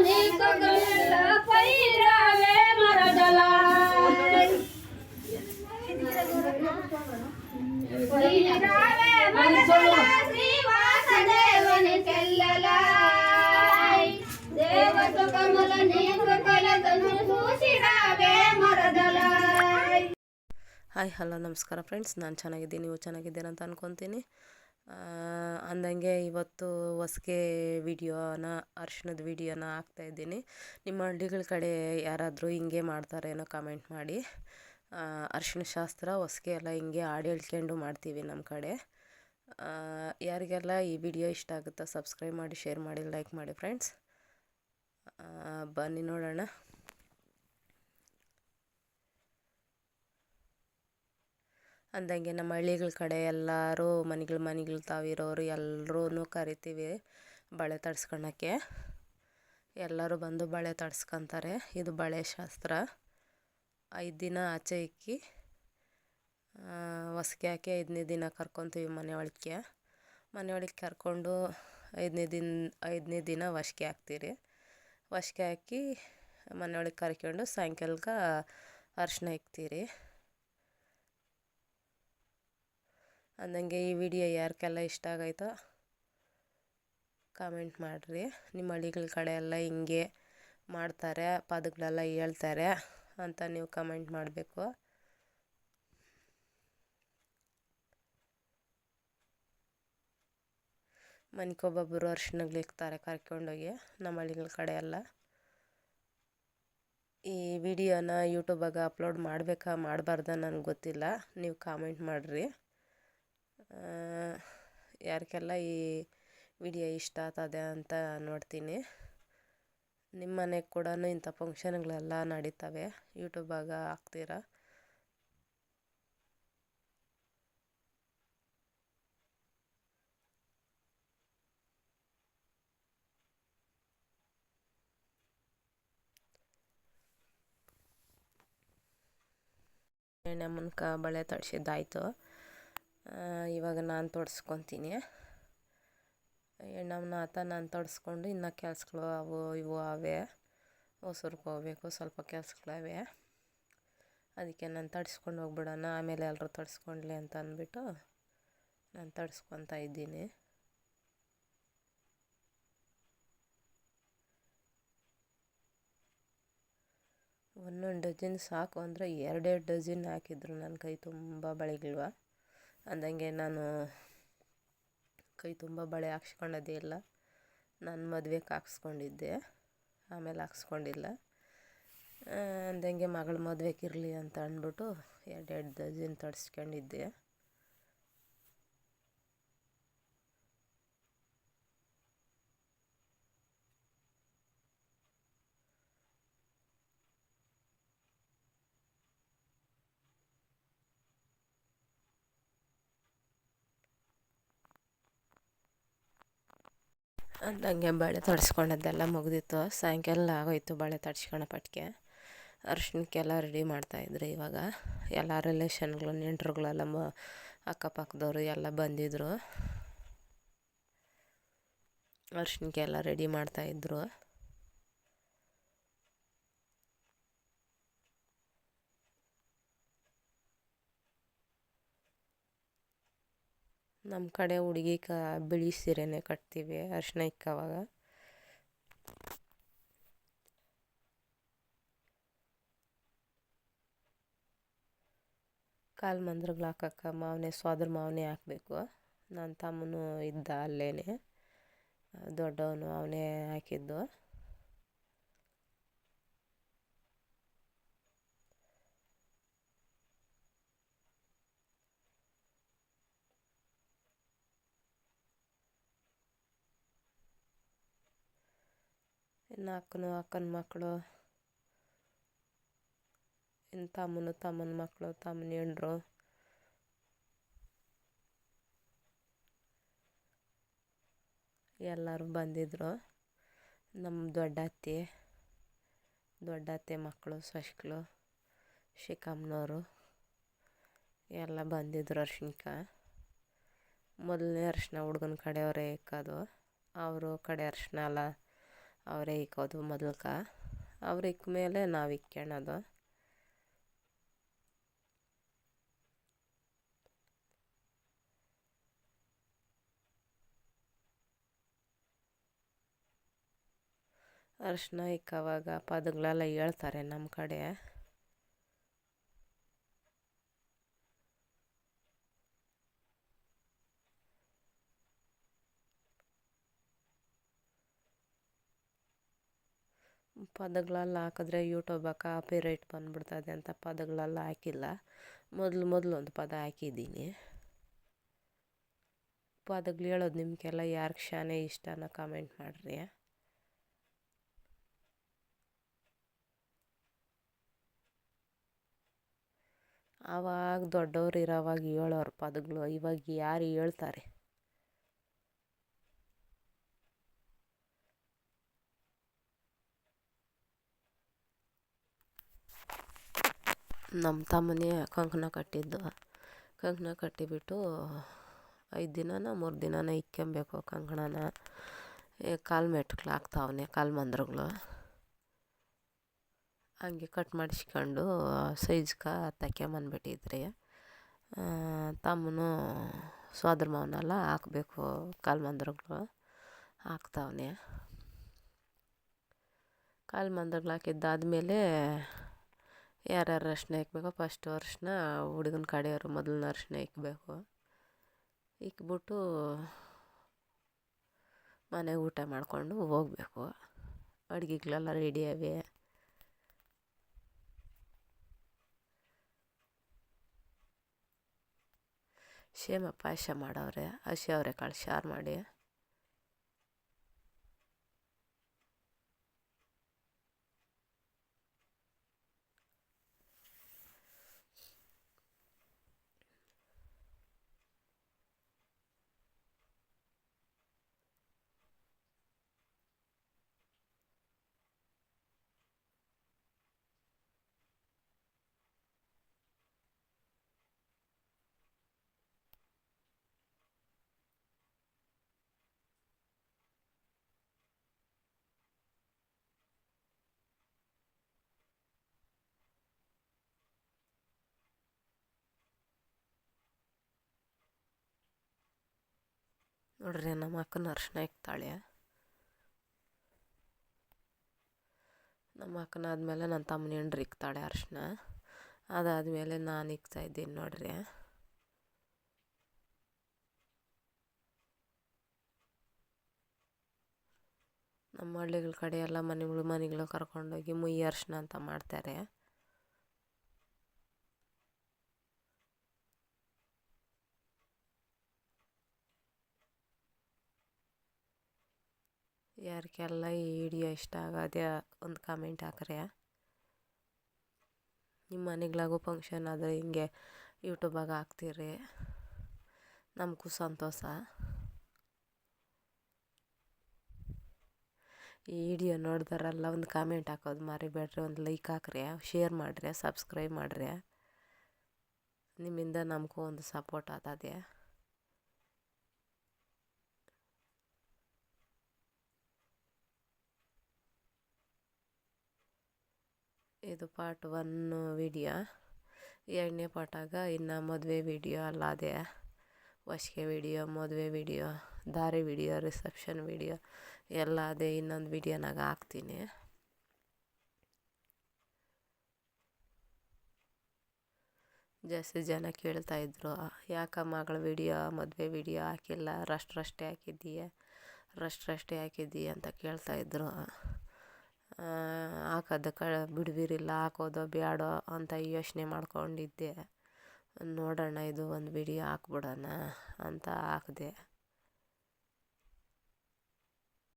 ನೀಕಗಳೆಲ್ಲ ಪೈರಾವೆ ಮರದಲ ಪೈರಾವೆ ಮರದಲ ಶ್ರೀವಾಸ ದೇವನ ಕೆಲ್ಲಲ ದೇವತ ಕಮಲ ನೀಕಗಲದನು ಸೂಸಿರಾವೆ ಮರದಲ. Hi hello ನಮಸ್ಕಾರ friends, ನಾನು ಚೆನ್ನಾಗಿದ್ದೀನಿ, ನೀವು ಚೆನ್ನಾಗಿದ್ದೀರ ಅಂತ ಅಂದ್ಕೊತೀನಿ. ಅಂದಂಗೆ ಇವತ್ತು ಹೊಸ್ಗೆ ವಿಡಿಯೋನ ಅರಿಶಿಣದ ವಿಡಿಯೋನ ಹಾಕ್ತಾಯಿದ್ದೀನಿ. ನಿಮ್ಮ ಹಳ್ಳಿಗಳ ಕಡೆ ಯಾರಾದರೂ ಹಿಂಗೆ ಮಾಡ್ತಾರೇನೋ ಕಮೆಂಟ್ ಮಾಡಿ. ಅರಿಶಿಣ ಶಾಸ್ತ್ರ ಹೊಸ್ಗೆ ಎಲ್ಲ ಹಿಂಗೆ ಹಾಡು ಹೇಳ್ಕೊಂಡು ಮಾಡ್ತೀವಿ ನಮ್ಮ ಕಡೆ. ಯಾರಿಗೆಲ್ಲ ಈ ವಿಡಿಯೋ ಇಷ್ಟ ಆಗುತ್ತಾ ಸಬ್ಸ್ಕ್ರೈಬ್ ಮಾಡಿ, ಶೇರ್ ಮಾಡಿ, ಲೈಕ್ ಮಾಡಿ ಫ್ರೆಂಡ್ಸ್. ಬನ್ನಿ ನೋಡೋಣ. ಅಂದಂಗೆ ನಮ್ಮ ಹಳ್ಳಿಗಳ ಕಡೆ ಎಲ್ಲರೂ ಮನೆಗಳು ತಾವಿರೋರು ಎಲ್ಲರೂ ಕರಿತೀವಿ ಬಳೆ ತಡ್ಸ್ಕೊಳಕ್ಕೆ. ಎಲ್ಲರೂ ಬಂದು ಬಳೆ ತಡ್ಸ್ಕೊತಾರೆ. ಇದು ಬಳೆ ಶಾಸ್ತ್ರ. 5 ದಿನ ಆಚೆ ಇಕ್ಕಿ ಹೊಸ್ಗೆ ಹಾಕಿ 5ನೇ ದಿನ ಕರ್ಕೊತೀವಿ ಮನೆಯೊಳಗೆ ಕರ್ಕೊಂಡು 5ನೇ ದಿನ ಹೊಸ್ಗೆ ಹಾಕ್ತೀರಿ. ಹೊಸ್ಗೆ ಹಾಕಿ ಮನೆಯೊಳಗೆ ಕರ್ಕೊಂಡು ಸಾಯಂಕಾಲಕ್ಕೆ ಅರಿಶಿಣ ಇಕ್ತೀರಿ. ಅಂದಂಗೆ ಈ ವಿಡಿಯೋ ಯಾರಿಗೆಲ್ಲ ಇಷ್ಟ ಆಗೈತೋ ಕಾಮೆಂಟ್ ಮಾಡಿರಿ. ನಿಮ್ಮ ಹಳ್ಳಿಗಳ ಕಡೆ ಎಲ್ಲ ಹಿಂಗೆ ಮಾಡ್ತಾರೆ, ಪದಗಳೆಲ್ಲ ಹೇಳ್ತಾರೆ ಅಂತ ನೀವು ಕಮೆಂಟ್ ಮಾಡಬೇಕು. ಮನೆಗೊಬ್ಬೊಬ್ಬರು ಅರಿಶಿಣಗಳಿಕ್ತಾರೆ ಕರ್ಕೊಂಡೋಗಿ ನಮ್ಮ ಹಳ್ಳಿಗಳ ಕಡೆ ಎಲ್ಲ. ಈ ವಿಡಿಯೋನ ಯೂಟ್ಯೂಬಾಗ ಅಪ್ಲೋಡ್ ಮಾಡಬೇಕಾ ಮಾಡಬಾರ್ದ ನನಗೆ ಗೊತ್ತಿಲ್ಲ, ನೀವು ಕಾಮೆಂಟ್ ಮಾಡಿರಿ. ಯಾರಿಗೆಲ್ಲ ಈ ವಿಡಿಯೋ ಇಷ್ಟ ಆಗ್ತದೆ ಅಂತ ನೋಡ್ತೀನಿ. ನಿಮ್ಮ ಮನೆಗೆ ಕೂಡ ಇಂಥ ಫಂಕ್ಷನ್ಗಳೆಲ್ಲ ನಡೀತವೆ, ಯೂಟ್ಯೂಬಾಗ ಹಾಕ್ತೀರಾ. ನಮ್ಮನ್ಕ ಬಳೆ ತಡ್ಸಿದ್ದಾಯಿತು. ಇವಾಗ ನಾನು ತೊಡ್ಸ್ಕೊತೀನಿ. ಹೆಣ್ಣಮ್ಮನ ಆತ ನಾನು ತೊಡ್ಸ್ಕೊಂಡು ಇನ್ನು ಕೆಲಸಗಳು ಅವು ಇವು ಅವೇ, ಹೊಸೂರ್ಗೆ ಹೋಗ್ಬೇಕು, ಸ್ವಲ್ಪ ಕೆಲಸಗಳವೆ. ಅದಕ್ಕೆ ನಾನು ತಡ್ಸ್ಕೊಂಡು ಹೋಗ್ಬಿಡೋಣ, ಆಮೇಲೆ ಎಲ್ಲರೂ ತಡ್ಸ್ಕೊಂಡ್ಲಿ ಅಂತ ಅಂದ್ಬಿಟ್ಟು ನಾನು ತಡ್ಸ್ಕೊತಾ ಇದ್ದೀನಿ. ಒಂದೊಂದು ಡಜನ್ ಸಾಕು ಅಂದರೆ 2 ಡಜನ್ ಹಾಕಿದ್ರು ನನ್ನ ಕೈ ತುಂಬ ಬಳೆಗಿಲ್ವ. ಅಂದಂಗೆ ನಾನು ಕೈ ತುಂಬ ಬಳೆ ಹಾಕ್ಸ್ಕೊಳ್ಳೋದೇ ಇಲ್ಲ. ನಾನು ಮದುವೆಗೆ ಹಾಕ್ಸ್ಕೊಂಡಿದ್ದೆ, ಆಮೇಲೆ ಹಾಕ್ಸ್ಕೊಂಡಿಲ್ಲ. ಅಂದಂಗೆ ಮಗಳ ಮದುವೆಗೆ ಇರಲಿ ಅಂತ ಅಂದ್ಬಿಟ್ಟು 2 ಡಜನ್ ತಡ್ಸ್ಕೊಂಡಿದ್ದೆ. ಅಂದಂಗೆ ಬಳೆ ತಡ್ಸ್ಕೊಂಡದ್ದೆಲ್ಲ ಮುಗಿದಿತ್ತು. ಸಾಯಂಕಾಲ ಆಗೋಯ್ತು ಬಳೆ ತಡ್ಸ್ಕೊಳೋ ಪಟ್ಟಿಗೆ. ಅರಿಶಿಣಕ್ಕೆಲ್ಲ ರೆಡಿ ಮಾಡ್ತಾಯಿದ್ರು. ಇವಾಗ ಎಲ್ಲ ರಿಲೇಷನ್ಗಳು ನೆಂಟರುಗಳೆಲ್ಲ ಅಕ್ಕಪಕ್ಕದವರು ಎಲ್ಲ ಬಂದಿದ್ದರು. ಅರಿಶಿಣಕ್ಕೆಲ್ಲ ರೆಡಿ ಮಾಡ್ತಾಯಿದ್ರು. ನಮ್ಮ ಕಡೆ ಹುಡುಗಿ ಬಿಳಿ ಸೀರೆನೇ ಕಟ್ತೀವಿ ಅರಿಶಿಣ ಇಕ್ಕವಾಗ. ಕಾಲು ಮಂದ್ರಗಳು ಹಾಕಕ್ಕೆ ಸೋದರ ಮಾವನೇ ಹಾಕಬೇಕು. ನನ್ನ ತಮ್ಮನೂ ಇದ್ದ ಅಲ್ಲೇ, ದೊಡ್ಡವನು ಅವನೇ ಹಾಕಿದ್ದು. ಇನ್ನು ಅಕ್ಕನ ಮಕ್ಕಳು, ಇನ್ನು ತಮ್ಮನ ಮಕ್ಕಳು, ತಮ್ಮನ ಹೆಂಡ್ರು ಎಲ್ಲರೂ ಬಂದಿದ್ದರು. ನಮ್ಮ ದೊಡ್ಡ ಅತ್ತೆ ಮಕ್ಕಳು, ಸೊಸೆಗಳು, ಚಿಕ್ಕಮ್ಮನವರು ಎಲ್ಲ ಬಂದಿದ್ದರು ಅರಿಶಿಣಕ್ಕೆ. ಮೊದಲನೇ ಅರಿಶಿಣ ಹುಡುಗನ ಕಡೆಯವರೇ ಇಕ್ಕೋದು. ಅವರು ಕಡೆ ಅರಿಶಿಣ ಎಲ್ಲ ಅವರೇ ಇಕ್ಕೋದು ಮೊದಲ್ಕ. ಅವ್ರು ಇಕ್ಕ ಮೇಲೆ ನಾವು ಇಕ್ಕೊಳ್ಳೋದು. ಅರಿಶಿನ ಇಕ್ಕವಾಗ ಪದಗಳೆಲ್ಲ ಹೇಳ್ತಾರೆ ನಮ್ಮ ಕಡೆ. ಪದಗಳೆಲ್ಲ ಹಾಕಿದ್ರೆ ಯೂಟ್ಯೂಬಾಗ ಕಾಪಿರೈಟ್ ಬಂದ್ಬಿಡ್ತದೆ ಅಂತ ಪದಗಳೆಲ್ಲ ಹಾಕಿಲ್ಲ. ಮೊದಲು ಒಂದು ಪದ ಹಾಕಿದ್ದೀನಿ. ಪದಗಳು ಹೇಳೋದು ನಿಮಗೆಲ್ಲ ಯಾರಿಗೆ ಶಾನೆ ಇಷ್ಟನ ಕಮೆಂಟ್ ಮಾಡಿರಿ. ಆವಾಗ ದೊಡ್ಡವ್ರು ಇರೋವಾಗ ಹೇಳೋರು ಪದಗಳು, ಇವಾಗ ಯಾರು ಹೇಳ್ತಾರೆ. ನಮ್ಮ ತಮ್ಮನೇ ಕಂಕಣ ಕಟ್ಟಿದ್ದು. ಕಂಕಣ ಕಟ್ಟಿಬಿಟ್ಟು 5 ದಿನನ 3 ದಿನನ ಇಕ್ಕೊಬೇಕು ಕಂಕಣನ. ಕಾಲು ಮೆಟ್ಲು ಹಾಕ್ತಾವನೆ, ಕಾಲು ಮಂದ್ರಗಳು ಹಂಗೆ ಕಟ್ ಮಾಡಿಸ್ಕೊಂಡು ಸೈಜ್ಗೆ ತಗೊಂಬಂದ್ಬಿಟ್ಟಿದ್ರಿ. ತಮ್ಮನು ಸೋದರ ಮಾವನೆಲ್ಲ ಹಾಕಬೇಕು ಕಾಲು ಮಂದ್ರಗಳು ಹಾಕ್ತಾವನೆ. ಕಾಲು ಮಂದ್ರಗಳು ಹಾಕಿದ್ದಾದಮೇಲೆ ಯಾರ್ಯಾರು ಅರಿಶಿನ ಇಕ್ಬೇಕು ಫಸ್ಟು ಅರಿಶಿನ ಹುಡುಗನ ಕಡೆಯವರು ಮೊದಲನೇ ಅರಿಶಿನ ಇಕ್ಕಬೇಕು. ಇಕ್ಬಿಟ್ಟು ಮನೆಗೆ ಊಟ ಮಾಡಿಕೊಂಡು ಹೋಗಬೇಕು. ಅಡುಗೆಗಳೆಲ್ಲ ರೆಡಿ ಅವೆ. ಶೇಮ ಪಾಯಸ ಮಾಡವ್ರೆ, ಹಸಿ ಅವರೆಕಾಳು ಸಾರು ಮಾಡಿ. ನೋಡ್ರಿ ನಮ್ಮ ಅಕ್ಕನ ಅರಿಶಿನ ಇಕ್ತಾಳೆ. ನಮ್ಮ ಅಕ್ಕನ ಆದಮೇಲೆ ನನ್ನ ತಮ್ಮನ ಹೆಂಡ್ರಿ ಇಕ್ತಾಳೆ ಅರಿಶಿನ. ಅದಾದಮೇಲೆ ನಾನು ಇಕ್ತಾಯಿದ್ದೀನಿ ನೋಡ್ರಿ. ನಮ್ಮ ಹಳ್ಳಿಗಳ ಕಡೆ ಎಲ್ಲ ಮನೆಗಳು ಕರ್ಕೊಂಡೋಗಿ ಮುಯ್ಯಿ ಅರಿಶಿನ ಅಂತ ಮಾಡ್ತಾರೆ. ಯಾರಿಗೆಲ್ಲ ಈ ವಿಡಿಯೋ ಇಷ್ಟ ಆಗೋದೇ ಒಂದು ಕಮೆಂಟ್ ಹಾಕ್ರಿ. ನಿಮ್ಮ ಮನೆಗಳಾಗೂ ಫಂಕ್ಷನ್ ಆದರೆ ಹಿಂಗೆ ಯೂಟ್ಯೂಬಾಗ ಹಾಕ್ತೀರಿ, ನಮಗೂ ಸಂತೋಷ. ಈ ವಿಡಿಯೋ ನೋಡಿದಾರೆಲ್ಲ ಒಂದು ಕಾಮೆಂಟ್ ಹಾಕೋದು ಮರಿಬೇಡ್ರಿ, ಒಂದು ಲೈಕ್ ಹಾಕ್ರಿ, ಶೇರ್ ಮಾಡಿರಿ, ಸಬ್ಸ್ಕ್ರೈಬ್ ಮಾಡಿರಿ. ನಿಮ್ಮಿಂದ ನಮಗೂ ಒಂದು ಸಪೋರ್ಟ್ ಆಗ್ತದೆ. ಇದು ಪಾರ್ಟ್ 1 ವಿಡಿಯೋ. 2ನೇ ಪಾರ್ಟಾಗ ಇನ್ನು ಮದುವೆ ವಿಡಿಯೋ ಎಲ್ಲ ಅದೇ. ಹೊಸ್ಗೆ ವಿಡಿಯೋ, ಮದುವೆ ವಿಡಿಯೋ, ದಾರೆ ವಿಡಿಯೋ, ರಿಸೆಪ್ಷನ್ ವಿಡಿಯೋ ಎಲ್ಲ ಅದೇ ಇನ್ನೊಂದು ವಿಡಿಯೋನಾಗ ಹಾಕ್ತೀನಿ. ಜಾಸ್ತಿ ಜನ ಕೇಳ್ತಾಯಿದ್ರು, ಯಾಕೆ ಮಗಳ ವಿಡಿಯೋ ಮದುವೆ ವಿಡಿಯೋ ಹಾಕಿಲ್ಲ, ರಷ್ಟೇ ಹಾಕಿದ್ದೀಯ ಅಂತ ಕೇಳ್ತಾಯಿದ್ರು. ಹಾಕೋದಕ್ಕೆ ಬಿಡುವಿರಿಲ್ಲ, ಹಾಕೋದೋ ಬೇಡೋ ಅಂತ ಯೋಚನೆ ಮಾಡ್ಕೊಂಡಿದ್ದೆ. ನೋಡೋಣ ಇದು ಒಂದು ವಿಡಿಯೋ ಹಾಕ್ಬಿಡೋಣ ಅಂತ ಹಾಕಿದೆ.